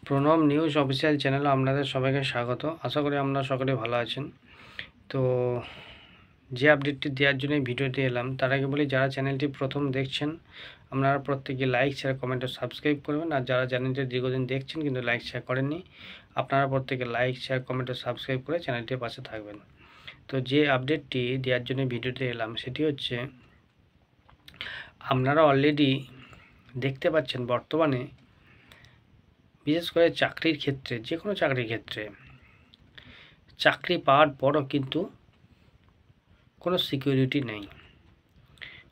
Pranab news official চ্যানেলে আপনাদের সবাইকে স্বাগত। আশা করি আপনারা সকলে ভালো আছেন। তো যে আপডেটটি দেওয়ার জন্য ভিডিওটি এলাম, তার আগে বলি যারা চ্যানেলটি প্রথম দেখছেন আপনারা প্রত্যেকে লাইক শেয়ার কমেন্ট ও সাবস্ক্রাইব করবেন। আর যারা চ্যানেলটি দীর্ঘদিন দেখছেন কিন্তু লাইক শেয়ার করেননি, আপনারা প্রত্যেকে লাইক শেয়ার কমেন্ট ও সাবস্ক্রাইব করে চ্যানেলটির পাশে থাকবেন। তো যে আপডেটটি দেওয়ার জন্য ভিডিওতে এলাম সেটি হচ্ছে, আপনারা অলরেডি দেখতে পাচ্ছেন বর্তমানে বিশেষ করে চাকরির ক্ষেত্রে, যে কোনো চাকরির ক্ষেত্রে চাকরি পাওয়ার পরও কিন্তু কোনো সিকিউরিটি নেই।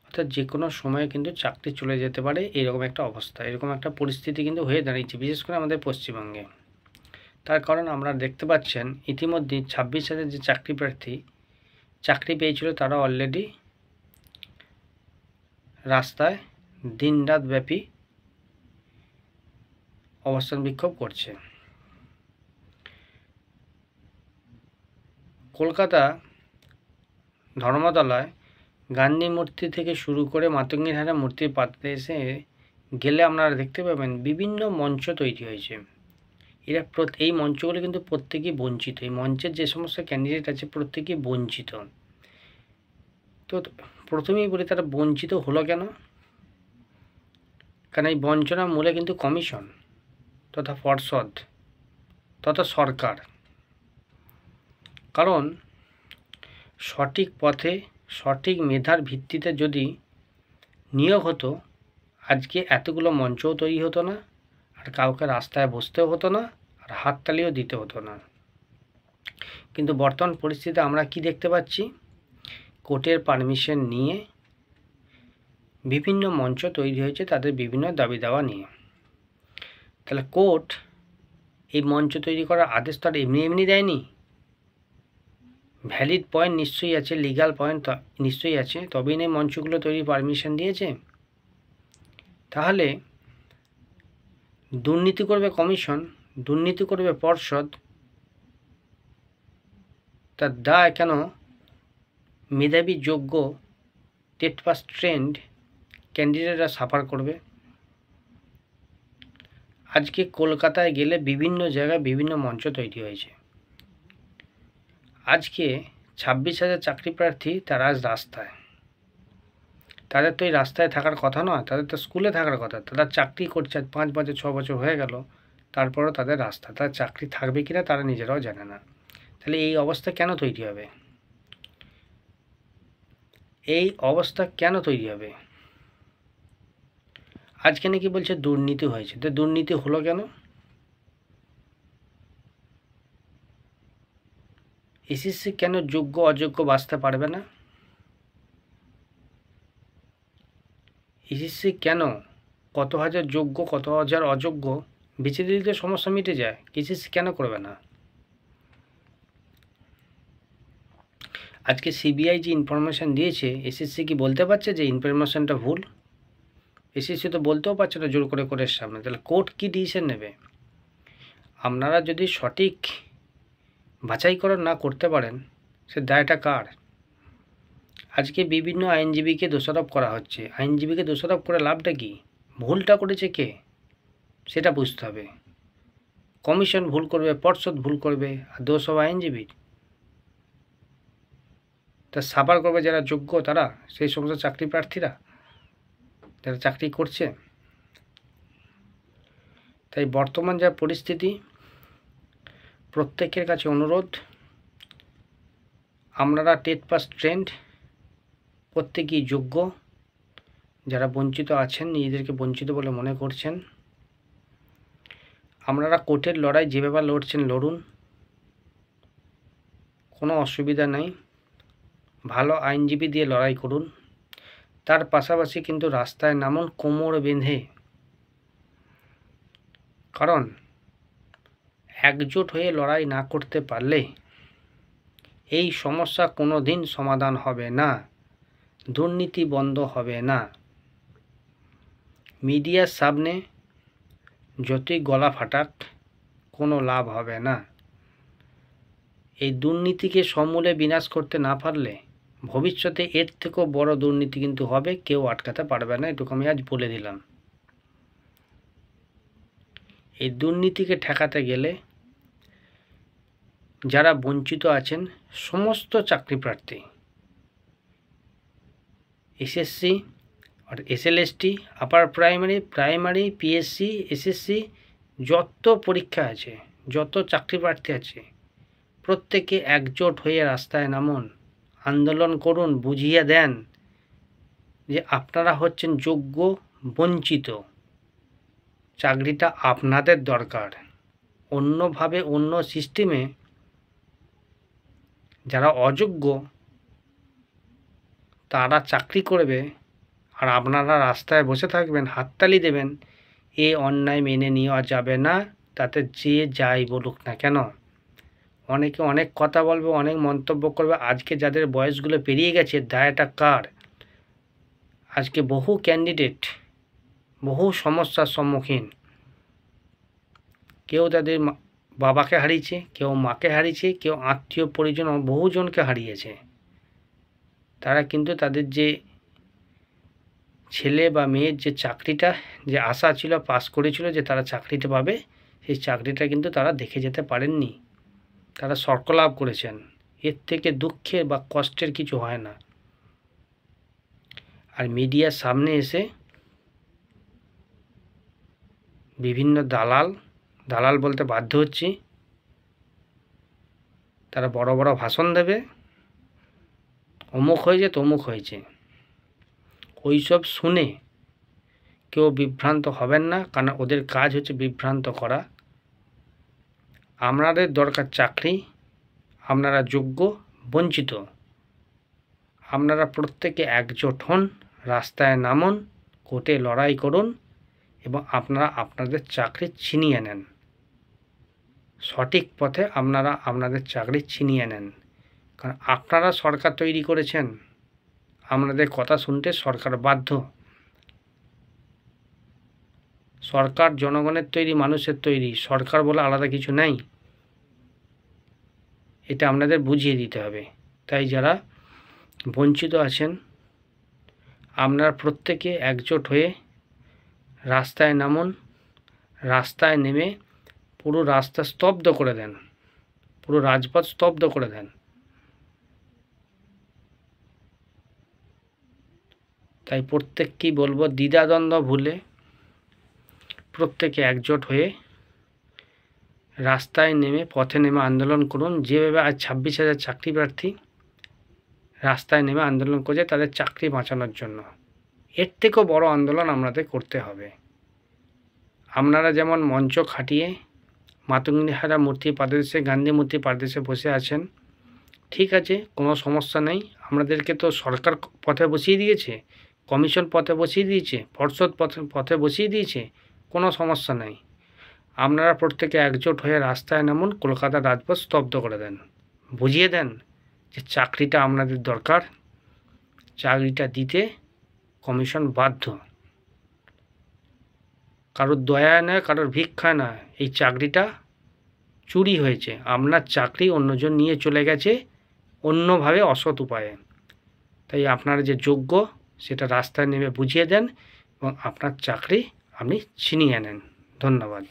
অর্থাৎ যে কোনো সময়ে কিন্তু চাকরি চলে যেতে পারে, এরকম একটা অবস্থা, এরকম একটা পরিস্থিতি কিন্তু হয়ে দাঁড়িয়েছে বিশেষ করে আমাদের পশ্চিমবঙ্গে। তার কারণ আমরা দেখতে পাচ্ছেন ইতিমধ্যে 26,000 যে চাকরি প্রার্থী চাকরি পেয়েছিল তারা অলরেডি রাস্তায় দিনরাত ব্যাপী অবস্থান বিক্ষোভ করছে। কলকাতা ধর্মতলায় গান্ধী মূর্তি থেকে শুরু করে মাতঙ্গিরহারা মূর্তির পাতে এসে গেলে আপনারা দেখতে পাবেন বিভিন্ন মঞ্চ তৈরি হয়েছে। এই মঞ্চগুলো কিন্তু প্রত্যেকেই বঞ্চিত। এই মঞ্চের যে সমস্ত ক্যান্ডিডেট আছে প্রত্যেকেই বঞ্চিত। তো প্রথমেই বলি তারা বঞ্চিত হলো কেন? কারণ এই বঞ্চনার মূলে কিন্তু কমিশন তথা পর্ষদ তথা সরকার। কারণ সঠিক পথে সঠিক মেধার ভিত্তিতে যদি নিয়োগ হতো, আজকে এতগুলো মঞ্চও তৈরি হতো না, আর কাউকে রাস্তায় বসতেও হতো না, আর হাততালিও দিতে হতো না। কিন্তু বর্তমান পরিস্থিতিতে আমরা কি দেখতে পাচ্ছি? কোর্টের পারমিশন নিয়ে বিভিন্ন মঞ্চ তৈরি হয়েছে তাদের বিভিন্ন দাবি দাওয়া নিয়ে। তাহলে কোর্ট এই মঞ্চ তৈরি করার আদেশ তো আর এমনি এমনি দেয়নি। ভ্যালিড পয়েন্ট নিশ্চয়ই আছে, লিগ্যাল পয়েন্ট নিশ্চয়ই আছে, তবেই না মঞ্চগুলো তৈরি পারমিশন দিয়েছে। তাহলে দুর্নীতি করবে কমিশন, দুর্নীতি করবে পর্ষদ, তার দায় কেন মেধাবী যোগ্য টেট পাস ট্রেন্ড ক্যান্ডিডেটরা সাফার করবে? আজকে কলকাতায় গেলে বিভিন্ন জায়গায় বিভিন্ন মঞ্চ তৈরি হয়েছে। আজকে 26,000 চাকরি প্রার্থী তারা আজ রাস্তায়। তাদের তো এই রাস্তায় থাকার কথা নয়, তাদের তো স্কুলে থাকার কথা। তারা চাকরি করছে 5 বছর 6 বছর হয়ে গেল, তারপরও তাদের রাস্তা। তার চাকরি থাকবে কিনা তারা নিজেরাও জানে না। তাহলে এই অবস্থা কেন তৈরি হবে? এই অবস্থা কেন তৈরি হবে? আজকে নাকি বলছে দুর্নীতি হয়েছে। তো দুর্নীতি হলো কেন? এসএসসি কেন যোগ্য অযোগ্য বাছতে পারবে না? এসএসসি কেন কত হাজার যোগ্য কত হাজার অযোগ্য বেছে দিলে তো সমস্যা মিটে যায়, এসএসসি কেন করবে না? আজকে সিবিআই যে ইনফরমেশান দিয়েছে, এসএসসি কি বলতে পারছে যে ইনফরমেশানটা ভুল? এসএসসি তো বলতেও পারছে না জোর করে কোর্টের সামনে। তাহলে কোর্ট কী ডিসিশন নেবে? আপনারা যদি সঠিক বাছাইকরণ না করতে পারেন, সে দায়টা কার? আজকে বিভিন্ন আইনজীবীকে দোষারোপ করা হচ্ছে। আইনজীবীকে দোষারোপ করে লাভটা কি? ভুলটা করেছে কে সেটা বুঝতে হবে। কমিশন ভুল করবে, পর্ষদ ভুল করবে, আর দোষ হবে আইনজীবীর। তা সাফার করবে যারা যোগ্য, তারা সেই সমস্ত চাকরি প্রার্থীরা যারা চাকরি করছে। তাই বর্তমান যা পরিস্থিতি, প্রত্যেকের কাছে অনুরোধ, আপনারা টেট পাস ট্রেন্ড প্রত্যেকেই যোগ্য। যারা বঞ্চিত আছেন, নিজেদেরকে বঞ্চিত বলে মনে করছেন, আপনারা কোর্টের লড়াই যেভাবে লড়ছেন লড়ুন, কোনো অসুবিধা নেই। ভালো আইনজীবী দিয়ে লড়াই করুন। তার পাশাপাশি কিন্তু রাস্তায় নামুন কোমর বেঁধে। কারণ একজোট হয়ে লড়াই না করতে পারলে এই সমস্যা কোনো দিন সমাধান হবে না, দুর্নীতি বন্ধ হবে না। মিডিয়ার সামনে যতই গলা ফাটাক কোনো লাভ হবে না। এই দুর্নীতিকে সমূলে বিনাশ করতে না পারলে ভবিষ্যতে এর থেকেও বড় দুর্নীতি কিন্তু হবে, কেউ আটকাতে পারবে না, এটুকু আমি আজ বলে দিলাম। এই দুর্নীতিকে ঠেকাতে গেলে যারা বঞ্চিত আছেন সমস্ত চাকরি প্রার্থী, এসএসসি আর SLST, upper primary, PSC, SSC, যত পরীক্ষা আছে, যত চাকরি প্রার্থী আছে, প্রত্যেকে একজোট হয়ে রাস্তায় নামুন, আন্দোলন করুন, বুঝিয়ে দেন যে আপনারা হচ্ছেন যোগ্য বঞ্চিত, চাকরিটা আপনাদের দরকার। অন্যভাবে অন্য সিস্টেমে যারা অযোগ্য তারা চাকরি করবে আর আপনারা রাস্তায় বসে থাকবেন, হাততালি দেবেন, এ অন্যায় মেনে নেওয়া যাবে না, তাতে যে যাই বলুক না কেন। অনেকে অনেক কথা বলবে, অনেক মন্তব্য করবে। আজকে যাদের বয়সগুলো পেরিয়ে গেছে, দায়টা কার? আজকে বহু ক্যান্ডিডেট বহু সমস্যার সম্মুখীন, কেউ তাদের বাবাকে হারিয়েছে, কেউ মাকে হারিয়েছে, কেউ আত্মীয় পরিজন বহুজনকে হারিয়েছে। তারা কিন্তু তাদের যে ছেলে বা মেয়ের যে চাকরিটা, যে আশা ছিল, পাস করেছিল যে তারা চাকরিটা পাবে, সেই চাকরিটা কিন্তু তারা দেখে যেতে পারেননি। তারা স্বর্গলাভ করেছেন। এর থেকে দুঃখের বা কষ্টের কিছু হয় না। আর মিডিয়ার সামনে এসে বিভিন্ন দালাল বলতে বাধ্য হচ্ছি, তারা বড় বড় ভাষণ দেবে, অমুক হয়েছে তমুক হয়েছে। ওইসব শুনে কেউ বিভ্রান্ত হবেন না, কারণ ওদের কাজ হচ্ছে বিভ্রান্ত করা। আপনাদের দরকার চাকরি, আপনারা যোগ্য বঞ্চিত, আপনারা প্রত্যেকে একজোট হন, রাস্তায় নামুন, কোর্টে লড়াই করুন এবং আপনারা আপনাদের চাকরি ছিনিয়ে নেন। সঠিক পথে আপনারা আপনাদের চাকরি ছিনিয়ে নেন, কারণ আপনারা সরকার তৈরি করেছেন, আপনাদের কথা শুনতে সরকার বাধ্য। সরকার জনগণের তৈরি, মানুষের তৈরি, সরকার বলে আলাদা কিছু নাই। এটা আপনাদের বুঝিয়ে দিতে হবে। তাই যারা বঞ্চিত আছেন, আপনারা প্রত্যেকে একজোট হয়ে রাস্তায় নামুন, রাস্তায় নেমে পুরো রাস্তা স্তব্ধ করে দেন, পুরো রাজপথ স্তব্ধ করে দেন। তাই প্রত্যেককেই বলবো, দ্বিধাদ্বন্দ্ব ভুলে প্রত্যেকে একজোট হয়ে রাস্তায় নেমে, পথে নেমে আন্দোলন করুন। যেভাবে আজ 26,000 চাকরি প্রার্থী রাস্তায় নেমে আন্দোলন করছে তাদের চাকরি বাঁচানোর জন্য, এর থেকেও বড় আন্দোলন আমাদের করতে হবে। আপনারা যেমন মঞ্চ খাটিয়ে মাতঙ্গিনীহারা মূর্তি পাদদেশে, গান্ধী মূর্তি পাদদেশে বসে আছেন, ঠিক আছে, কোনো সমস্যা নেই। আমাদেরকে তো সরকার পথে বসিয়ে দিয়েছে, কমিশন পথে বসিয়ে দিয়েছে, পর্ষদ পথে বসিয়ে দিয়েছে, কোনো সমস্যা নেই। আপনারা প্রত্যেকে একজোট হয়ে রাস্তায় নামুন, কলকাতার রাজপথ স্তব্ধ করে দেন, বুঝিয়ে দেন যে চাকরিটা আপনাদের দরকার, চাকরিটা দিতে কমিশন বাধ্য। কারোর দয়ায় নয়, কারোর ভিক্ষায় নয়, এই চাকরিটা চুরি হয়েছে। আপনার চাকরি অন্যজন নিয়ে চলে গেছে অন্যভাবে, অসৎ উপায়ে। তাই আপনারা যে যোগ্য সেটা রাস্তায় নেমে বুঝিয়ে দেন এবং আপনার চাকরি আপনি ছিনিয়ে নেন। ধন্যবাদ।